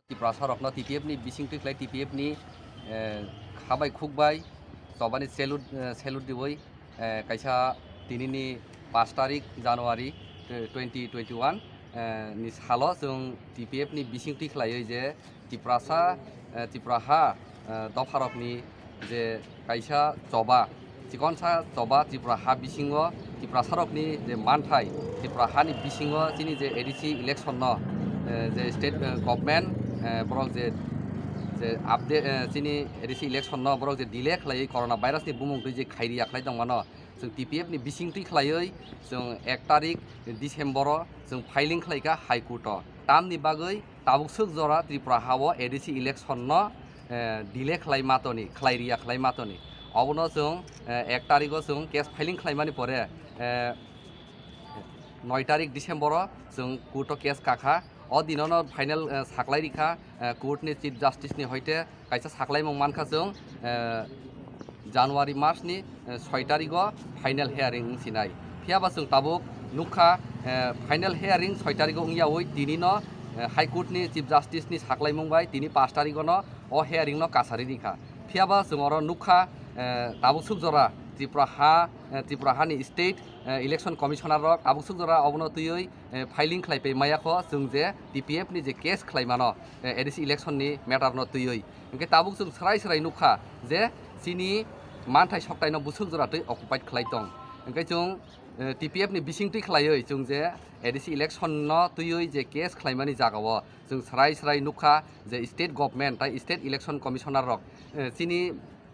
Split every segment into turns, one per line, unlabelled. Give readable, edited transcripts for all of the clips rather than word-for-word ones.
TRIPURA no TPF ni bising tuklai TPF ni khabai khukbai sobani salute diboi kaisa tinini 5 tarik January 2021 ni salo jong TPF ni bising tuklai je TRIPURA ha dopharok ni je kaisa choba chikonsa choba TRIPURA ha bisingo TRIPURA ni je manthai TRIPURA ha ni bisingo chini je ADC election no je state government borok je update chini ADC election no borok je delay khlai corona virus ni bumung tui je khairi akhlai dong mano जों TPF ni bising tui khlaioi जों 1 tarik December जों filing khlaika high court tam ni bagoi tabuk suk jora TRIPURA hawo ADC election no delay khlai matoni khlairia khlai matoni obono जों 1 tarik o जों case filing khlaimani pore 9 tarik December जों court case kakha o dinono final saklai rikha court ni chief justice ni hoite kaisa saklai mong mankha जों January March ni 6 tarik o final hearing sinai phiaba जों tabuk nukha final hearing 6 tarik o ungyaoi tinino high court ni chief justice ni saklai mong bai tini 5 tarik no o hearing no kasari rikha phiaba जों oro nukha tabuk sukjora TRIPURA ha ni state election commissioner rok tabuk sukjora obono tuioi filing khlaipai mayakho जों je TPF ni je case khlaimano ADC election ni matter no tuioi engke tabuk जों srai nukha je chini manthai soktai no busuk jora tui occupied khlaitong engke जों TPF ni bising tui khlaioi जों je ADC election no tuioi je case khlaimani jagao जों srai nukha je state government tai state election commissioner rok chini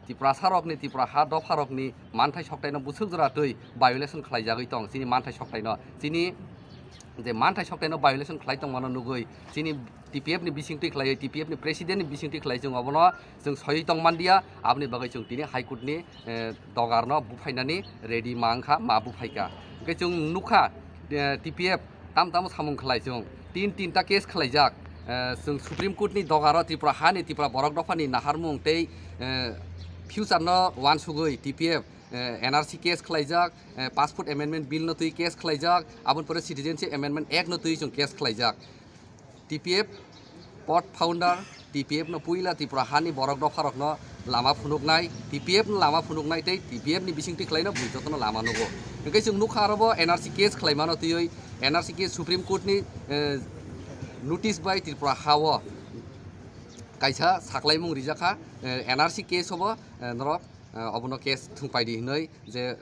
TRIPURA ha dopharok ni manthai soktai no busuk jora tui violation khlaijagoi tong chini manthai soktai no chini je manthai soktai no violation khlaitong mano nugoi chini TPF ni bising tui khlaioi TPF ni president ni bising tui khlai जों obono जों soi tong mandia abni bagai जों tini high court ni dogar no buphainani ready mangkha ma buphaika ke जों nukha TPF tam samung khlai जों tin ta case khlaijak जों supreme court ni dogaro TRIPURA ha ni TRIPURA borok dofani naharmung tei future no one sugoi TPF NRC case khlaijak passport amendment bill no tui case khlaijak abon pore citizenship amendment act no tui जों case khlaijak TPF pot founder TPF no puila TRIPURA ha ni borok dopharok no lama phunuknai TPF no lama phunuknai tei TPF ni bising tui khlaino buijoto no lama nugo engke जों nukha aro NRC case khlaimano tuioi NRC case supreme court ni notice by TRIPURA hawo kaisa saklaimung rijaka NRC case hobo norok obono case thungpai di hinoi je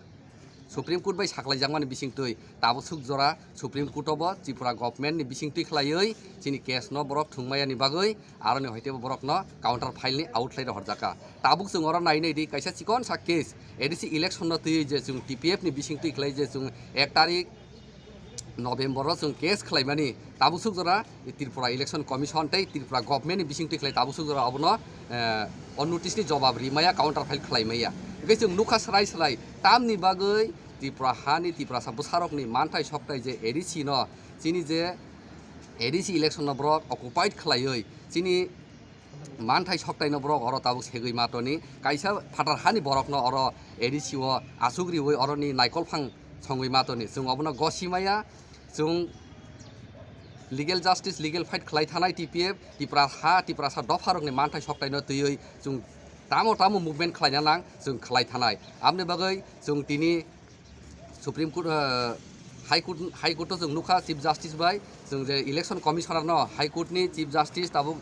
supreme court by saklaijangmani bising tui tabo suk jora supreme court obo TRIPURA government ni bising tui khlaioi chini case no borok thungmaya ni bagoi aro ni hoite borok no counter file ni outlet horjaka tabuk जों oro nainai di kaisa chikon sa case ADC election no tui je जों TPF ni bising tui khlai je जों 1 tarik November जों case khlaimani tabuk suk jora TRIPURA election commission tei TRIPURA government ni bising tui khlai tabuk suk jora obono on notice ni jawab rimaya counter file khlaimaya engke जों nukha srai tam ni bagoi TRIPURA ha ni TRIPURA sa busarok ni manthai soktai je ADC no chini je ADC election no borok occupied khlaioi chini manthai soktai no borok oro tabuk segoi matoni kaisa phatar ha ni borok no oro ADC o asugri oi oro ni naikol phang songoi matoni जों obono gosimaya जों legal justice legal fight khlai thanai TPF TRIPURA sa dopharok ni manthai soktai no tuioi जों tamo movement khlaina nang जों khlai thanai amni bagai जों tini supreme court high court जों nukha chief justice bai जों je election commissioner no high court ni chief justice tabuk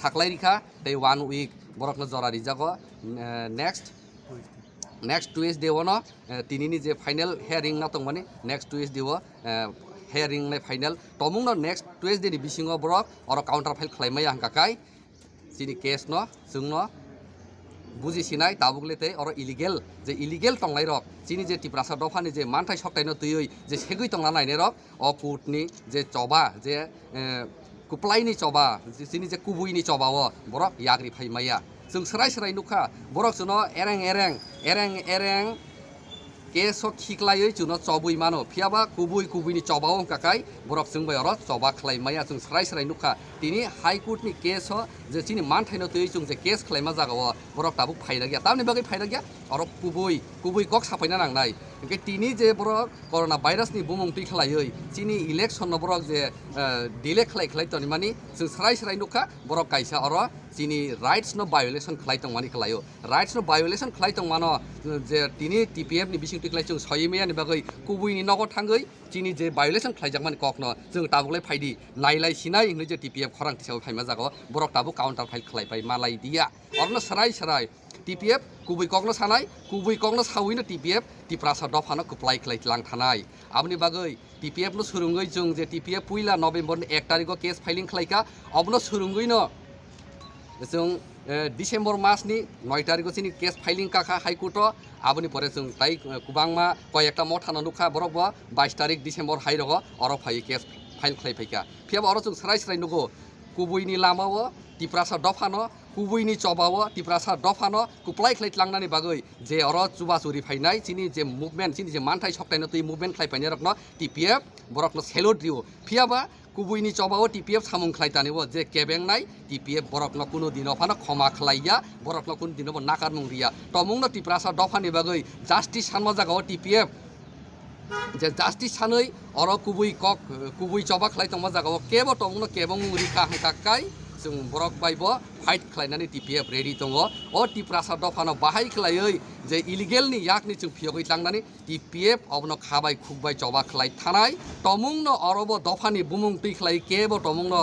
saklai rikha tei 1 week borok no jora rijago next Tuesday ono tinini je final hearing na tongmani next Tuesday o hearing nai final tomung no next Tuesday ni bisingo borok oro counter file khlaimaya hangkakai chini case no जों no buji sinai tabukle tei oro illegal tonglai rok chini je TRIPURA sa dofani je manthai soktai no tuioi je segui tongna naine rok o court ni je choba je kuplai ni choba chini je kubui ni choba o borok yagri phaimaya जों srai nukha borok chuno ereng keso khiklaioi chuno chobui mano phiaba kubui ni chobao kakai borok chungbai oro choba khlaimaya जों srai nukha tini high court ni case ho je chini manthai no tui chung je case khlaima jagao borok tabuk phairagia tamni bagai phairagia oro kubui kok sapaina nangnai ओंखाय तिनि जे बरक करona भाइरास नि बुमung tui khlaioi chini election no borok je delay khlai toni mani जों स्राय नुखा बरक कायसा अरो chini rights no violation khlai tongmani khlaio rights no violation khlai tongmano je tini TPF ni bising tui khlai जों soyimea ni bagai kubui ni nogo thangoi chini je violation khlaijak kokno जों tabuklai phaidi nailai sinai hingni je TPF khorang tisau phaima jago borok tabu counter file khlai pai malai dia orno स्राय TPF kubui kokno sanai kubui kokno sawino TPF tiprasa dofano kuplai khlai lang thanai abni bagai TPF no surungoi जों je TPF puila November ni 1 tariko case filing khlaika obno surungoi no जों December मास नि 9 तारिखो चिनि case filing काखा high court आबनि परे जों ताइ कुबांगमा कयेकटा मथाना नुखा बरक 22 तारिख December high रग अर phi case file खलाइ फैका फियाब अर जों स्राय नुगो कुबुइनि लामावो तिप्रासा दफानो कुबुइनि चबावो तिप्रासा दफानो कुप्लाइ खलाइ लांनानि बागै जे अर चुबाचुरि फाइनाय चिनि जे मुभमेन्ट चिनि जे मानथाइ सक्तायनो तुइ मुभमेन्ट खलाइ फाइनाय रकनो TPF बरकनो सेलुट दिउ फियाबा कुबुइनि चबावो TPF सामुं खलाइतानिबो जे केबेंनाय TPF बरकनो कुनु दिनो फानो खमा खलाइया बरकनो कुनु दिनो नाकार मुंरिया तमुंनो तिप्रासा दफानि बागै जास्टिस सानमा जागाव TPF जे जास्टिस सानै अर कुबुइ चबा खलाइ तंमा जागाव केबो तमुंनो केबं मुंरिका हांकाकाय जों बरक बायबो फाइट खलाइनानै TPF रेडी दङ अ तिप्रासा दफानो बाहाय खलायै जे इलिगेल नि याकनि जों फियगै लांनानै TPF अबनो खाबाय खुगबाय चबा खलाइ थानाय तमुंनो अरबो दफानि बुमुं तै खलाइ केबो तमुंनो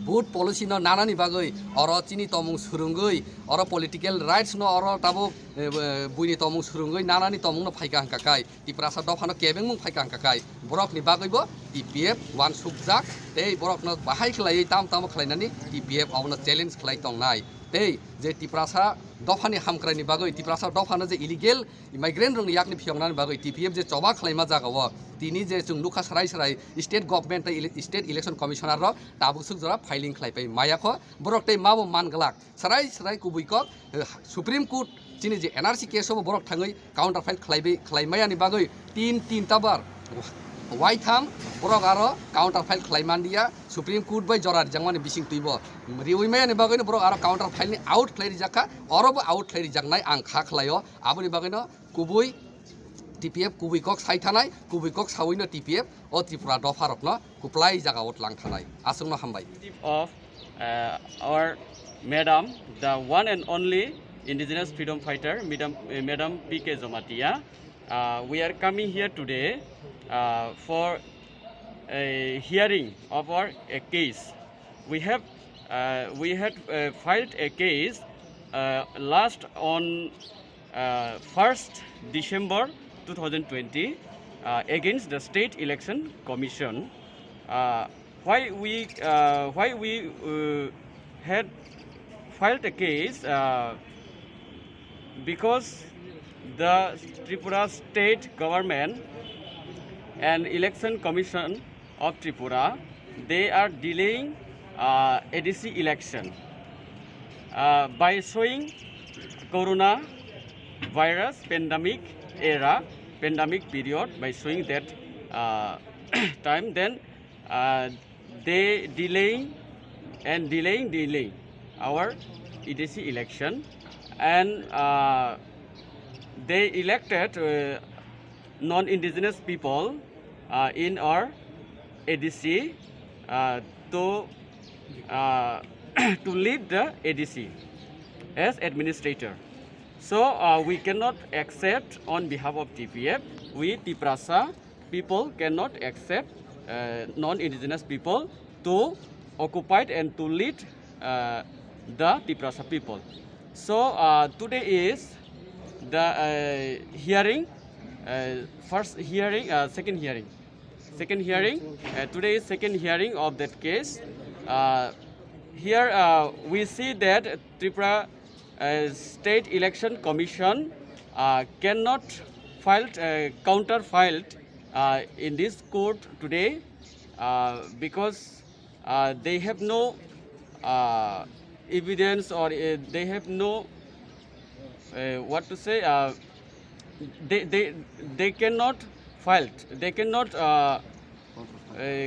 बुट पलिसि न नानानि बागै अर चिनि तमुं सुरुंगै अर पलिटिकल राइट्स न अर ताबो बुइनि तमुं सुरुंगै नानानि तमुंनो फाइका हांकाकाय तिप्रासा दफानो केबेंमुं फाइका हांकाकाय बरकनि बागैबो TPF वान सुकजाक तै बरकनो बाहाय खलायै ताम खलायनानै TPF अबनो चेलेन्ज खलाइ तंनाय तै जे तिप्रासा दफानि हामक्रायनि बागै तिप्रासा दफानो जे इलिगेल इमाइग्रेन्ट रोंनि याकनि फियंनानि बागै TPF जे चबा खलाइमा जागाव तिनि जे जों नुखा स्राय state government state election commissioner र ताबुसुक जरा फाइलिंग खलाइबाय मायाखो बरक तै माबो मानगलाक स्राय कुबुइक सुप्रीम कोर्ट चिनि जे NRC केसआव बरक थाङै काउन्टार फाइल खलाइमायानि बागै तीन ताबार वाइथाम बरक आरो काउन्टार फाइल खलाइमानदिया सुप्रीम कोर्ट बाय जरा जांमानि बिसिं तुइबो रिउइमायानि बागैनो बरक आरो काउन्टार फाइलनि आउट खलाइ जाखा अरबो आउट खलाइ जागनाय आं खा खलायो आबनि बागैनो कुबुइ TPF कुबुइकक साइथानाय कुबुइकक सावैनो TPF अ त्रिपुरा दफारकनो कुप्लाइ जागावत लांथानाय आसंनो हामबाय
of our madam the one and only indigenous freedom fighter madam PK Zomatia we are coming here today for a hearing of our case we had filed a case last on 1st December 2020 against the State Election Commission. Why we had filed a case because the Tripura State Government and Election Commission of Tripura they are delaying ADC election by showing corona virus pandemic period by showing that time then they delaying our EDC election and they elected non-indigenous people in our ADC to lead the ADC as administrator. So we cannot accept on behalf of TPF, we Tiprasa people cannot accept non-indigenous people to occupy and to lead the Tiprasa people. So today is the hearing, second hearing. Today is second hearing of that case. Here we see that Tripura State Election Commission cannot counter filed in this court today because they have no evidence or they have no what to say they cannot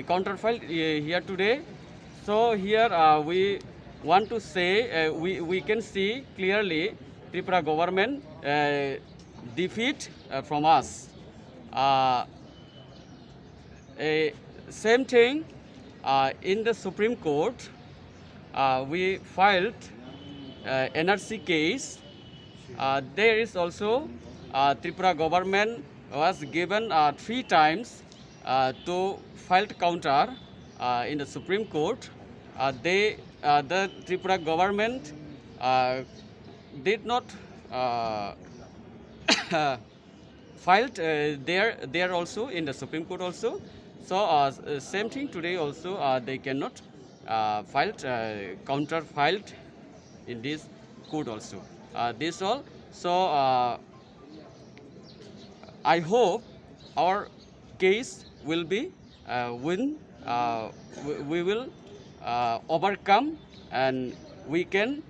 counter file here today. So here we want to say we can see clearly Tripura government defeat from us. Same thing in the Supreme Court. We filed NRC case. There is also Tripura government was given 3 times to file counter in the Supreme Court. The Tripura government did not filed there also in the Supreme Court also. So same thing today also they cannot filed counter filed in this court also. This all. So I hope our case will be win. We will overcome, and we can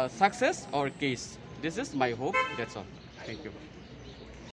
success our case. This is my hope. That's all. Thank you.